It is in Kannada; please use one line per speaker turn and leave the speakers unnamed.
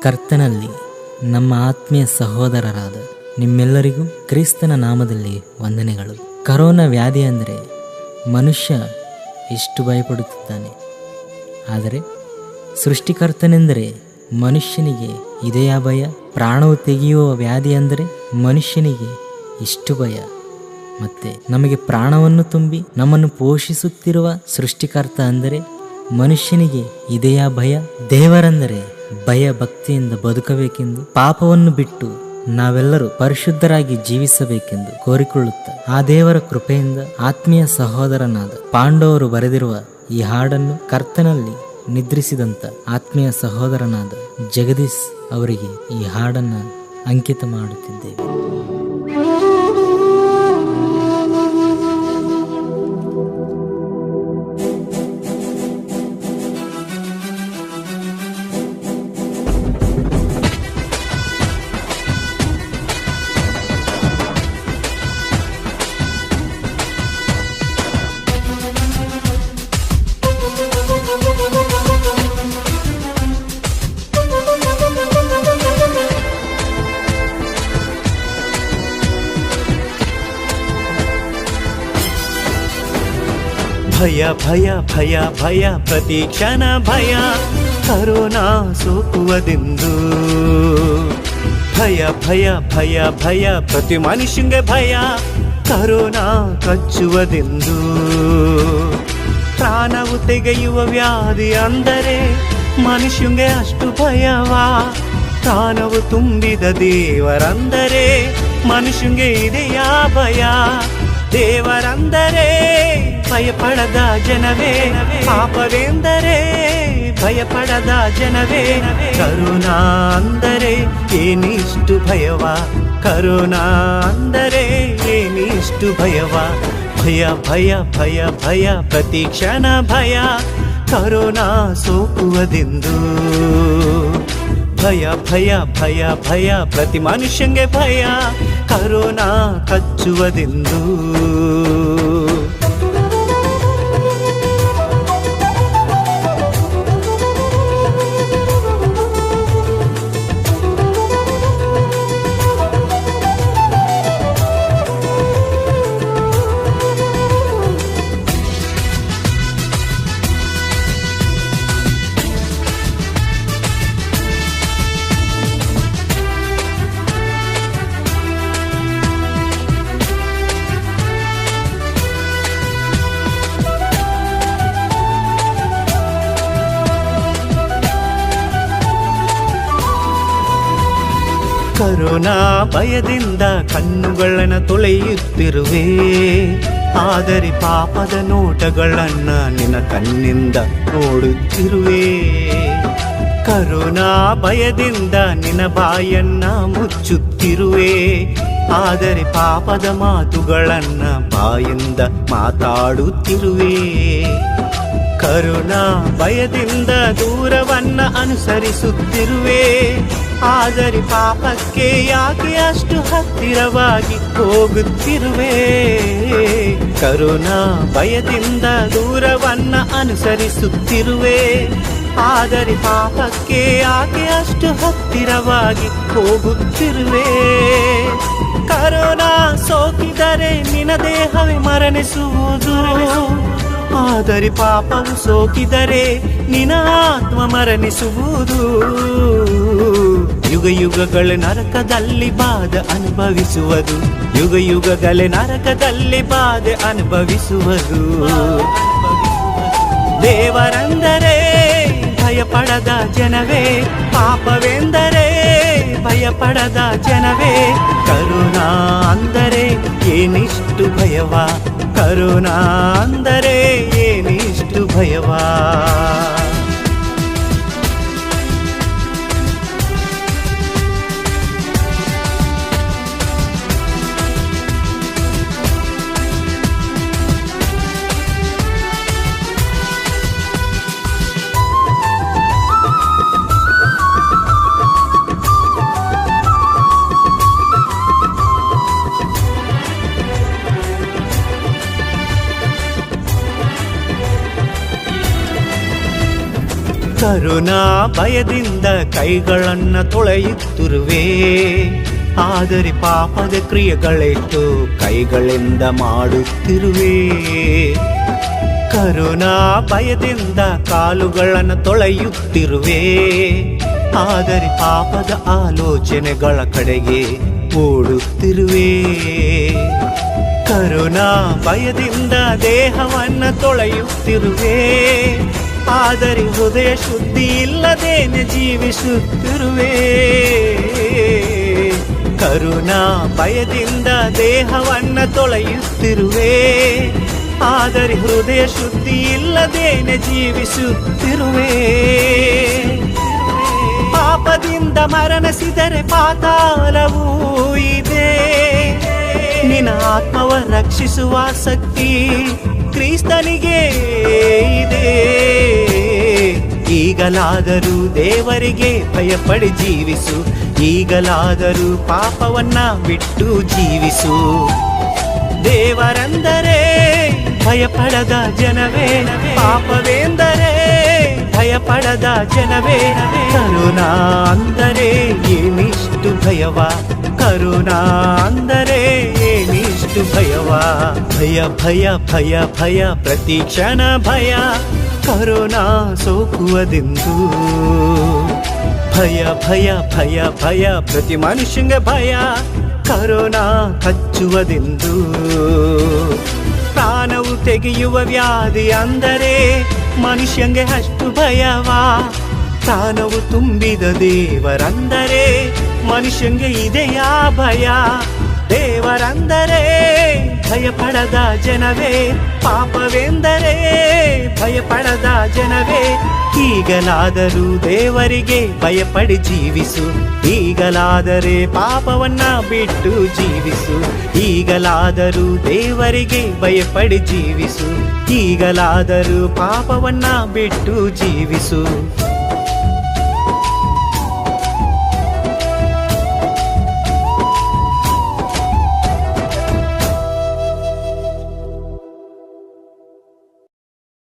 ಕರ್ತನಲ್ಲಿ ನಮ್ಮ ಆತ್ಮೀಯ ಸಹೋದರರಾದ ನಿಮ್ಮೆಲ್ಲರಿಗೂ ಕ್ರಿಸ್ತನ ನಾಮದಲ್ಲಿ ವಂದನೆಗಳು. ಕರೋನಾ ವ್ಯಾಧಿ ಅಂದರೆ ಮನುಷ್ಯ ಎಷ್ಟು ಭಯಪಡುತ್ತಿದ್ದಾನೆ, ಆದರೆ ಸೃಷ್ಟಿಕರ್ತನೆಂದರೆ ಮನುಷ್ಯನಿಗೆ ಇದೆಯಾ ಭಯ? ಪ್ರಾಣವು ತೆಗೆಯುವ ವ್ಯಾಧಿ ಅಂದರೆ ಮನುಷ್ಯನಿಗೆ ಇಷ್ಟು ಭಯ. ಮತ್ತೆ ನಮಗೆ ಪ್ರಾಣವನ್ನು ತುಂಬಿ ನಮ್ಮನ್ನು ಪೋಷಿಸುತ್ತಿರುವ ಸೃಷ್ಟಿಕರ್ತ ಅಂದರೆ ಮನುಷ್ಯನಿಗೆ ಇದೆಯಾ ಭಯ? ದೇವರೆಂದರೆ ಭಯ ಭಕ್ತಿಯಿಂದ ಬದುಕಬೇಕೆಂದು, ಪಾಪವನ್ನು ಬಿಟ್ಟು ನಾವೆಲ್ಲರೂ ಪರಿಶುದ್ಧರಾಗಿ ಜೀವಿಸಬೇಕೆಂದು ಕೋರಿಕೊಳ್ಳುತ್ತಾ ಆ ದೇವರ ಕೃಪೆಯಿಂದ ಆತ್ಮೀಯ ಸಹೋದರನಾದ ಪಾಂಡವರು ಬರೆದಿರುವ ಈ ಹಾಡನ್ನು ಕರ್ತನಲ್ಲಿ ನಿದ್ರಿಸಿದಂಥ ಆತ್ಮೀಯ ಸಹೋದರನಾದ ಜಗದೀಶ್ ಅವರಿಗೆ ಈ ಹಾಡನ್ನು ಅಂಕಿತ ಮಾಡುತ್ತಿದ್ದೇವೆ.
ಭಯ ಭಯ ಭಯ ಭಯ ಪ್ರತಿ ಕ್ಷಣ ಭಯ, ಕರೋನಾ ಸೋಕುವುದೆಂದು. ಭಯ ಭಯ ಭಯ ಭಯ ಪ್ರತಿ ಮನುಷ್ಯಂಗೆ ಭಯ, ಕರೋನಾ ಕಚ್ಚುವುದೆಂದು. ಪ್ರಾಣವು ತೆಗೆಯುವ ವ್ಯಾಧಿ ಅಂದರೆ ಮನುಷ್ಯಂಗೆ ಅಷ್ಟು ಭಯವಾ? ಪ್ರಾಣವು ತುಂಬಿದ ದೇವರಂದರೆ ಮನುಷ್ಯಂಗೆ ಇದೆಯಾ ಭಯ? ದೇವರಂದರೆ ಭಯಪಡದ ಜನವೇ, ಪಾಪವೆಂದರೆ ಭಯಪಡದ ಜನವೇ. ಕರುಣಾ ಅಂದರೆ ಏನಿಷ್ಟು ಭಯವ? ಕರುಣಾ ಅಂದರೆ ಏನಿಷ್ಟು ಭಯವ? ಭಯ ಭಯ ಭಯ ಭಯ ಪ್ರತಿ ಕ್ಷಣ ಭಯ, ಕರುಣಾ ಸೋಕುವುದೆಂದು. ಭಯ ಭಯ ಭಯ ಭಯ ಪ್ರತಿ ಮನುಷ್ಯಂಗೆ ಭಯ, ಕರೋನಾ ಕಚ್ಚುವುದೆಂದು. ಕರೋನಾ ಭಯದಿಂದ ಕಣ್ಣುಗಳನ್ನು ತೊಳೆಯುತ್ತಿರುವೆ, ಆದರೆ ಪಾಪದ ನೋಟಗಳನ್ನ ನಿನ್ನ ಕಣ್ಣಿಂದ ನೋಡುತ್ತಿರುವೆ. ಕರೋನಾ ಭಯದಿಂದ ನಿನ್ನ ಬಾಯನ್ನ ಮುಚ್ಚುತ್ತಿರುವೆ, ಆದರೆ ಪಾಪದ ಮಾತುಗಳನ್ನ ಬಾಯಿಂದ ಮಾತಾಡುತ್ತಿರುವೆ. ಕರುಣಾ ಭಯದಿಂದ ದೂರವನ್ನ ಅನುಸರಿಸುತ್ತಿರುವೆ, ಆದರೆ ಪಾಪಕ್ಕೆ ಯಾಕೆ ಅಷ್ಟು ಹತ್ತಿರವಾಗಿ ಹೋಗುತ್ತಿರುವೆ? ಕರುಣಾ ಭಯದಿಂದ ದೂರವನ್ನ ಅನುಸರಿಸುತ್ತಿರುವೆ, ಆದರೆ ಪಾಪಕ್ಕೆ ಯಾಕೆ ಅಷ್ಟು ಹತ್ತಿರವಾಗಿ ಹೋಗುತ್ತಿರುವೆ? ಕರೋನಾ ಸೋಕಿದರೆ ನಿನ್ನ ದೇಹವೇ ಮರಣಿಸುವುದು, ಆದರೆ ಪಾಪವು ಸೋಕಿದರೆ ನಿನ್ನ ಆತ್ಮ ಮರಣಿಸುವುದು. ಯುಗ ಯುಗಗಳ ನರಕದಲ್ಲಿ ಬಾಧೆ ಅನುಭವಿಸುವುದು, ಯುಗ ಯುಗಗಳ ನರಕದಲ್ಲಿ ಬಾಧೆ ಅನುಭವಿಸುವುದು. ದೇವರೆಂದರೆ ಭಯಪಡದ ಜನವೇ, ಪಾಪವೆಂದರೆ ಭಯಪಡದ ಜನವೇ. ಕರುಣಾ ಅಂದರೆ ಏನಿಷ್ಟು ಭಯವಾ? ಕರುಣಾ ಅಂದರೆ ಏನಿಷ್ಟು ಭಯವಾ? ಕರುಣಾ ಭಯದಿಂದ ಕೈಗಳನ್ನ ತೊಳೆಯುತ್ತಿರುವೆ, ಆದರೆ ಪಾಪದ ಕ್ರಿಯೆಗಳೆಷ್ಟು ಕೈಗಳಿಂದ ಮಾಡುತ್ತಿರುವೆ. ಕರುಣಾ ಭಯದಿಂದ ಕಾಲುಗಳನ್ನು ತೊಳೆಯುತ್ತಿರುವೆ, ಆದರೆ ಪಾಪದ ಆಲೋಚನೆಗಳ ಕಡೆಗೆ ಓಡುತ್ತಿರುವೆ. ಕರುಣಾ ಭಯದಿಂದ ದೇಹವನ್ನು ತೊಳೆಯುತ್ತಿರುವೆ, ಆದರೆ ಹೃದಯ ಶುದ್ಧಿ ಇಲ್ಲದೇನೆ ಜೀವಿಸುತ್ತಿರುವೆ. ಕರುಣಾ ಭಯದಿಂದ ದೇಹವನ್ನು ತೊಳೆಯುತ್ತಿರುವೆ, ಆದರೆ ಹೃದಯ ಶುದ್ಧಿ ಇಲ್ಲದೇನೆ ಜೀವಿಸುತ್ತಿರುವೆ. ಪಾಪದಿಂದ ಮರಣಿಸಿದರೆ ಪಾತಾಳವೂ ಇದೆ, ನಿನ್ನ ಆತ್ಮವ ರಕ್ಷಿಸುವ ಶಕ್ತಿ ಕ್ರಿಸ್ತನಿಗೆ ಇದೆ. ಈಗಲಾದರೂ ದೇವರಿಗೆ ಭಯಪಡಿ ಜೀವಿಸು, ಈಗಲಾದರೂ ಪಾಪವನ್ನ ಬಿಟ್ಟು ಜೀವಿಸು. ದೇವರೆಂದರೆ ಭಯಪಡದ ಜನವೇ, ಪಾಪವೆಂದರೆ ಭಯಪಡದ ಜನವೇ. ಕರುಣಾ ಅಂದರೆ ಏನಿಷ್ಟು ಭಯವ, ಕರುಣಾ ಅಂದರೆ ಏನಿಷ್ಟು ಭಯವ. ಭಯ ಭಯ ಭಯ ಭಯ ಪ್ರತಿ ಕ್ಷಣ ಭಯ, ಕರುಣಾ ಸೋಕುವುದೆಂದು. ಭಯ ಭಯ ಭಯ ಭಯ ಪ್ರತಿ ಮನುಷ್ಯಂಗೆ ಭಯ, ಕರುಣಾ ಹಚ್ಚುವುದೆಂದು. ಪ್ರಾಣವು ತೆಗೆಯುವ ವ್ಯಾಧಿ ಅಂದರೆ ಮನುಷ್ಯಂಗೆ ಅಷ್ಟು ಭಯವಾ. ಪ್ರಾಣವು ತುಂಬಿದ ದೇವರಂದರೆ ಮನುಷ್ಯಂಗೆ ಇದೆಯಾ ಭಯ. ದೇವರಂದರೆ ಭಯಪಡದ ಜನವೇ, ಪಾಪವೆಂದರೆ ಭಯಪಡದ ಜನವೇ. ಈಗಲಾದರೂ ದೇವರಿಗೆ ಭಯಪಡಿ ಜೀವಿಸು, ಈಗಲಾದರೆ ಪಾಪವನ್ನ ಬಿಟ್ಟು ಜೀವಿಸು. ಈಗಲಾದರೂ ದೇವರಿಗೆ ಭಯಪಡಿ ಜೀವಿಸು, ಈಗಲಾದರೂ ಪಾಪವನ್ನ ಬಿಟ್ಟು ಜೀವಿಸು.